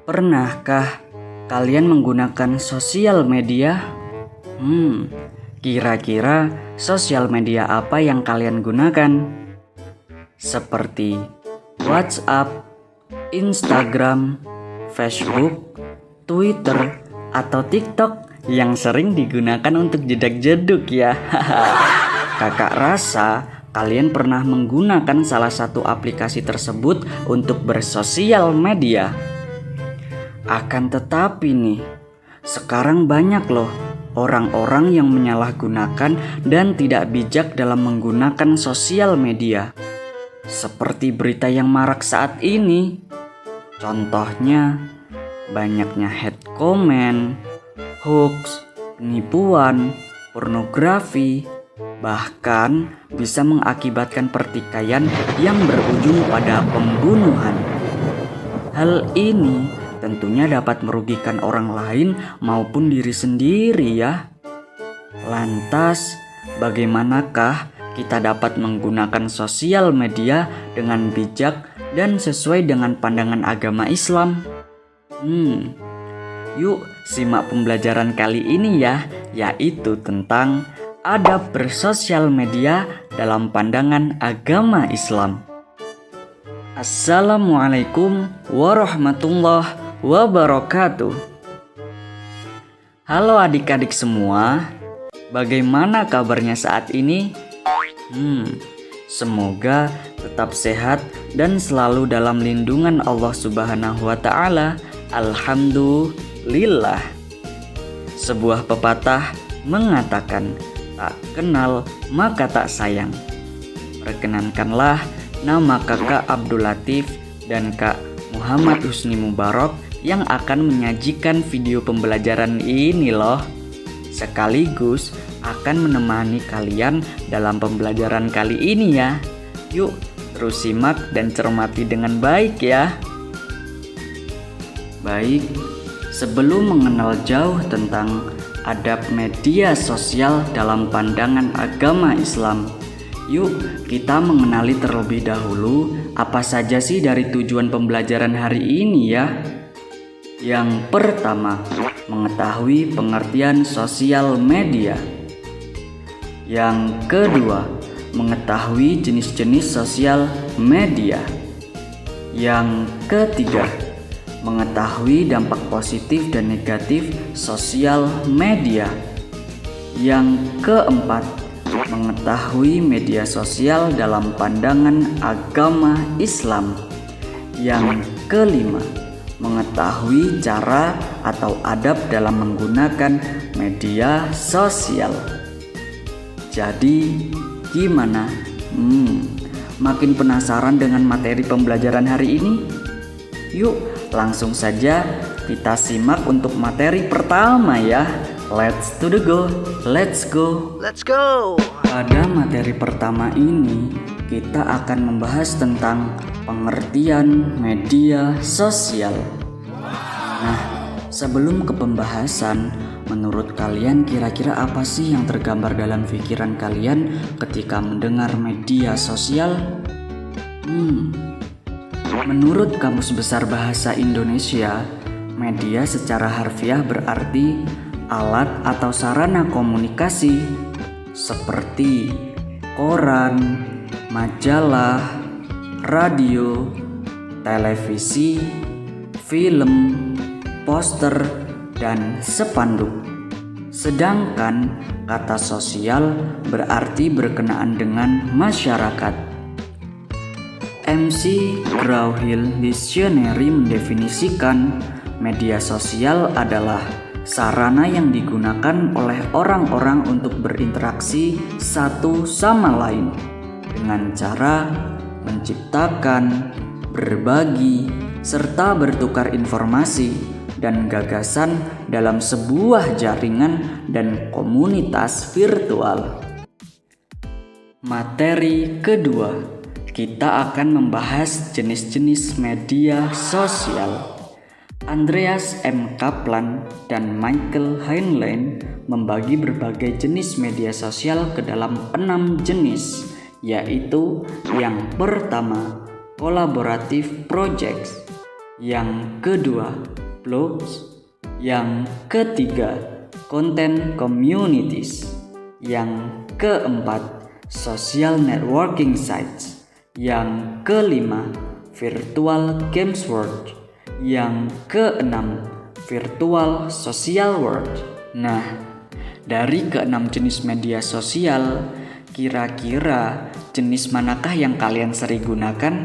Pernahkah kalian menggunakan sosial media? Kira-kira sosial media apa yang kalian gunakan? Seperti WhatsApp, Instagram, Facebook, Twitter, atau TikTok yang sering digunakan untuk jedak-jeduk ya. Kakak rasa kalian pernah menggunakan salah satu aplikasi tersebut untuk bersosial media. Akan tetapi nih, sekarang banyak loh orang-orang yang menyalahgunakan dan tidak bijak dalam menggunakan sosial media. Seperti berita yang marak saat ini. Contohnya, banyaknya hate comment, hoax, penipuan, pornografi, bahkan bisa mengakibatkan pertikaian yang berujung pada pembunuhan. Hal ini tentunya dapat merugikan orang lain maupun diri sendiri ya. Lantas, bagaimanakah kita dapat menggunakan sosial media dengan bijak dan sesuai dengan pandangan agama Islam? Yuk simak pembelajaran kali ini ya, yaitu tentang adab bersosial media dalam pandangan agama Islam. Assalamualaikum warahmatullahi wabarakatuh. Halo adik-adik semua, bagaimana kabarnya saat ini? Semoga tetap sehat dan selalu dalam lindungan Allah Subhanahu wa Ta'ala. Alhamdulillah. Sebuah pepatah mengatakan, tak kenal maka tak sayang. Perkenankanlah nama kakak Abdul Latif dan Kak Muhammad Husni Mubarak yang akan menyajikan video pembelajaran ini loh. Sekaligus akan menemani kalian dalam pembelajaran kali ini ya. Yuk terus simak dan cermati dengan baik ya. Baik, sebelum mengenal jauh tentang adab media sosial dalam pandangan agama Islam, yuk kita mengenali terlebih dahulu apa saja sih dari tujuan pembelajaran hari ini ya. Yang pertama, mengetahui pengertian sosial media. Yang kedua, mengetahui jenis-jenis sosial media. Yang ketiga, mengetahui dampak positif dan negatif sosial media. Yang keempat, mengetahui media sosial dalam pandangan agama Islam. Yang kelima, mengetahui cara atau adab dalam menggunakan media sosial. Jadi, gimana? Makin penasaran dengan materi pembelajaran hari ini? Yuk, langsung saja kita simak untuk materi pertama ya. Let's to the go. Let's go. Let's go. Pada materi pertama ini, kita akan membahas tentang pengertian media sosial. Nah, sebelum ke pembahasan, menurut kalian kira-kira apa sih yang tergambar dalam pikiran kalian ketika mendengar media sosial? Menurut Kamus Besar Bahasa Indonesia, media secara harfiah berarti alat atau sarana komunikasi seperti koran, majalah, radio, televisi, film, poster, dan spanduk. Sedangkan kata sosial berarti berkenaan dengan masyarakat. MC Graw-Hill Dictionary mendefinisikan media sosial adalah sarana yang digunakan oleh orang-orang untuk berinteraksi satu sama lain dengan cara menciptakan, berbagi, serta bertukar informasi dan gagasan dalam sebuah jaringan dan komunitas virtual. Materi kedua, kita akan membahas jenis-jenis media sosial. Andreas M. Kaplan dan Michael Heinlein membagi berbagai jenis media sosial ke dalam 6 jenis, yaitu yang pertama, collaborative projects. Yang kedua, blogs. Yang ketiga, content communities. Yang keempat, social networking sites. Yang kelima, virtual games world. Yang keenam, virtual social world. Nah, dari keenam jenis media sosial, kira-kira jenis manakah yang kalian sering gunakan?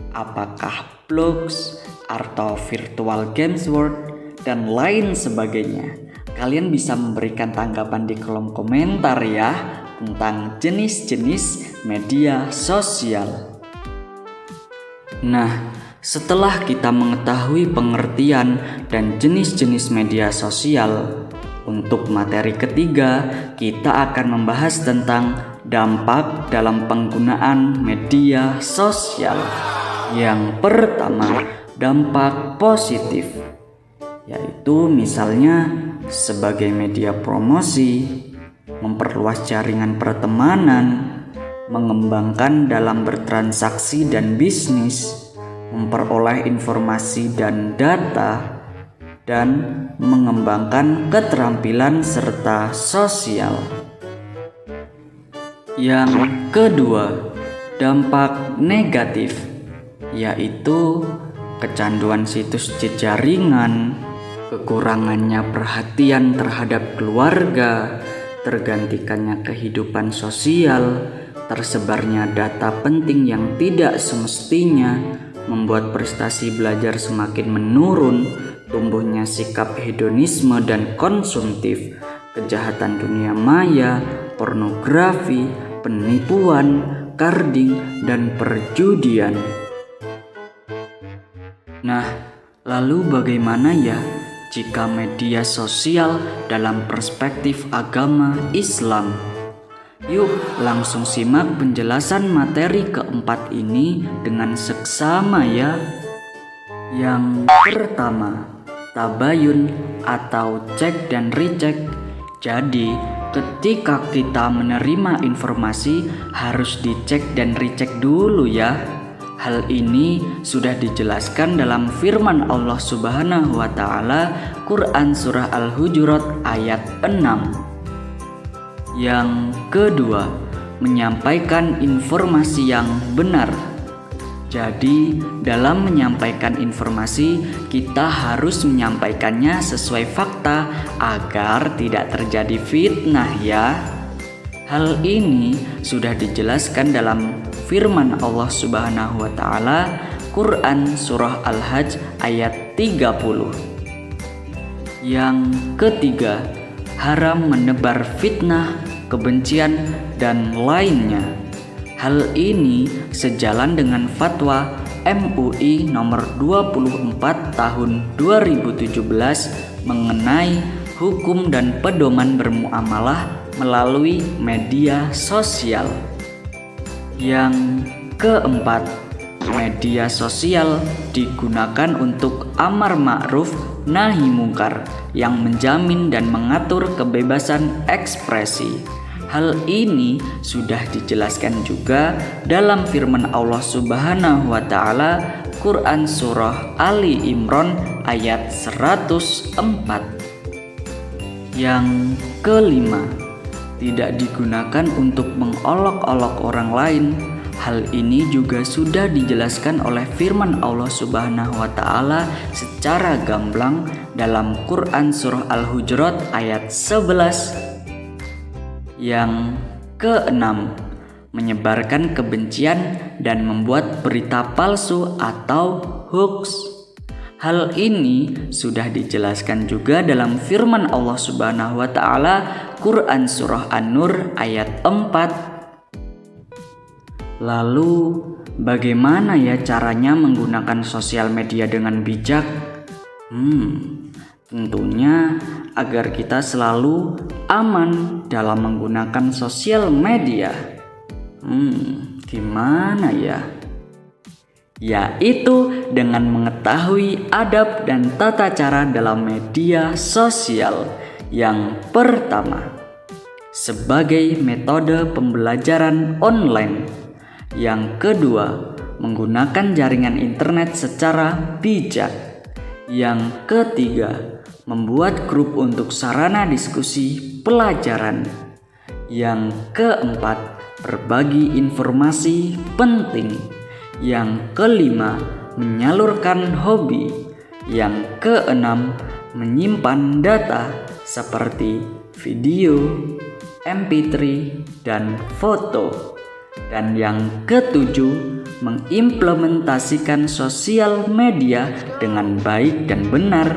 Apakah blogs atau virtual games world dan lain sebagainya? Kalian bisa memberikan tanggapan di kolom komentar ya tentang jenis-jenis media sosial. Nah, setelah kita mengetahui pengertian dan jenis-jenis media sosial, untuk materi ketiga kita akan membahas tentang dampak dalam penggunaan media sosial. Yang pertama, dampak positif, yaitu misalnya sebagai media promosi, memperluas jaringan pertemanan, mengembangkan dalam bertransaksi dan bisnis, memperoleh informasi dan data, dan mengembangkan keterampilan serta sosial. Yang kedua, dampak negatif, yaitu kecanduan situs jejaringan, kekurangannya perhatian terhadap keluarga, tergantikannya kehidupan sosial, tersebarnya data penting yang tidak semestinya, membuat prestasi belajar semakin menurun, tumbuhnya sikap hedonisme dan konsumtif, kejahatan dunia maya, pornografi, penipuan, karding, dan perjudian. Nah, lalu bagaimana ya jika media sosial dalam perspektif agama Islam? Yuk langsung simak penjelasan materi keempat ini dengan seksama ya. Yang pertama, tabayun atau cek dan recheck. Jadi, ketika kita menerima informasi harus dicek dan recheck dulu ya. Hal ini sudah dijelaskan dalam firman Allah Subhanahu wa Ta'ala, Quran Surah Al-Hujurat ayat 6. Yang kedua, menyampaikan informasi yang benar. Jadi, dalam menyampaikan informasi, kita harus menyampaikannya sesuai fakta agar tidak terjadi fitnah ya. Hal ini sudah dijelaskan dalam firman Allah Subhanahu wa Ta'ala, Quran Surah Al-Hajj ayat 30. Yang ketiga, haram menebar fitnah, kebencian, dan lainnya. Hal ini sejalan dengan fatwa MUI nomor 24 tahun 2017 mengenai hukum dan pedoman bermuamalah melalui media sosial. Yang keempat, media sosial digunakan untuk amar ma'ruf nahi mungkar yang menjamin dan mengatur kebebasan ekspresi. Hal ini sudah dijelaskan juga dalam firman Allah Subhanahu wa Ta'ala, Quran Surah Ali Imran ayat 104. Yang kelima, tidak digunakan untuk mengolok-olok orang lain. Hal ini juga sudah dijelaskan oleh firman Allah Subhanahu wa Ta'ala secara gamblang dalam Quran Surah Al-Hujurat ayat 11. Yang keenam, menyebarkan kebencian dan membuat berita palsu atau hoax. Hal ini sudah dijelaskan juga dalam firman Allah Subhanahu wa Ta'ala, Quran Surah An-Nur ayat 4. Lalu, bagaimana ya caranya menggunakan sosial media dengan bijak? Tentunya agar kita selalu aman dalam menggunakan sosial media. Gimana ya? Yaitu dengan mengetahui adab dan tata cara dalam media sosial. Yang pertama, sebagai metode pembelajaran online. Yang kedua, menggunakan jaringan internet secara bijak. Yang ketiga, membuat grup untuk sarana diskusi pelajaran. Yang keempat, berbagi informasi penting. Yang kelima, menyalurkan hobi. Yang keenam, menyimpan data seperti video, MP3, dan foto. Dan yang ketujuh, mengimplementasikan sosial media dengan baik dan benar.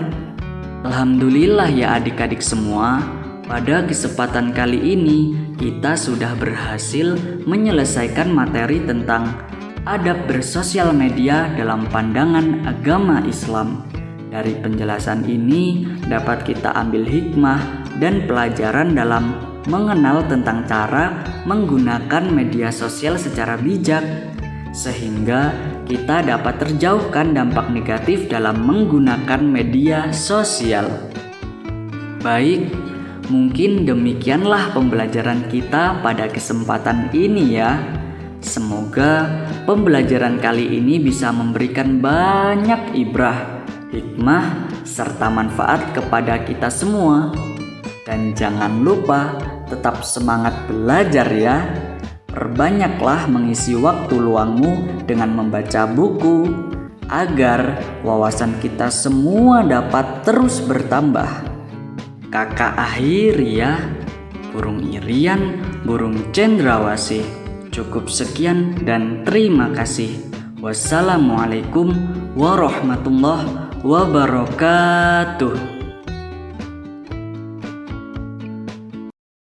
Alhamdulillah ya adik-adik semua, pada kesempatan kali ini kita sudah berhasil menyelesaikan materi tentang adab bersosial media dalam pandangan agama Islam. Dari penjelasan ini dapat kita ambil hikmah dan pelajaran dalam mengenal tentang cara menggunakan media sosial secara bijak, sehingga kita dapat terjauhkan dampak negatif dalam menggunakan media sosial. Baik, mungkin demikianlah pembelajaran kita pada kesempatan ini ya. Semoga pembelajaran kali ini bisa memberikan banyak ibrah, hikmah, serta manfaat kepada kita semua. Dan jangan lupa tetap semangat belajar ya. Perbanyaklah mengisi waktu luangmu dengan membaca buku agar wawasan kita semua dapat terus bertambah. Kakak akhiri ya, burung irian, burung cendrawasih. Cukup sekian dan terima kasih. Wassalamualaikum warahmatullahi wabarakatuh.